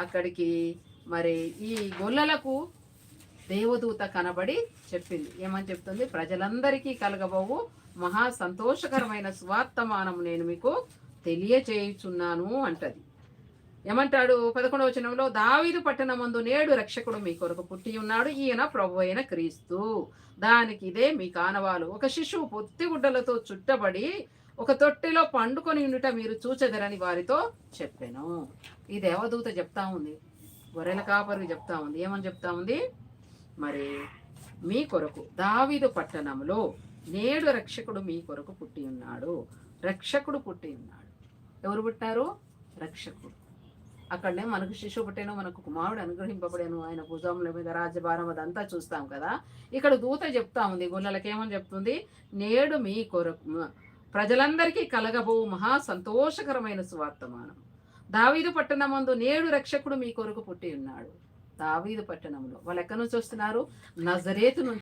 అక్కడికి మరి ఈ గొల్లలకు దేవదూత కనబడి చెప్పింది. ఏమని చెప్తుంది? ప్రజలందరికీ కలగబోవు మహా సంతోషకరమైన సువార్తమానం నేను మీకు తెలియచేయుచున్నాను అంటది. ఏమంటాడు 11వ వచనంలో, దావీదు పట్టణమందు నేడు రక్షకుడు మీ కొరకు పుట్టి ఉన్నాడు, ఈయన ప్రభు అయిన క్రీస్తు. దానికి ఇదే మీ కానవాలు. ఒక శిశువు పొత్తిగుడ్డలతో చుట్టబడి ఒక తొట్టెలో పండుకొని ఉండుట మీరు చూచెదరని వారితో చెప్పాను. ఈ దేవదూత చెప్తా ఉంది, గొర్రెల కాపరికి చెప్తా ఉంది. ఏమని చెప్తా ఉంది? మరి మీ కొరకు దావీదు పట్టణంలో నేడు రక్షకుడు మీ కొరకు పుట్టి ఉన్నాడు. రక్షకుడు పుట్టి ఉన్నాడు. ఎవరు పుట్టారు? రక్షకుడు. అక్కడనే మనకు శిశువు పుట్టాను, మనకు కుమారుడు అనుగ్రహింపబడాను, ఆయన భుజముల మీద రాజ్యభారం అదంతా చూస్తాం కదా. ఇక్కడ దూత చెప్తా ఉంది గొల్లలకి. ఏమని చెప్తుంది? నేడు మీ కొరకు ప్రజలందరికీ కలగబో మహా సంతోషకరమైన సువార్తమానం. దావీదు పట్టణమందు నేడు రక్షకుడు మీ కొరకు పుట్టి ఉన్నాడు. దావీదు పట్టణంలో వాళ్ళు ఎక్కడి నుంచి వస్తున్నారు? నజరేతు నుంచి.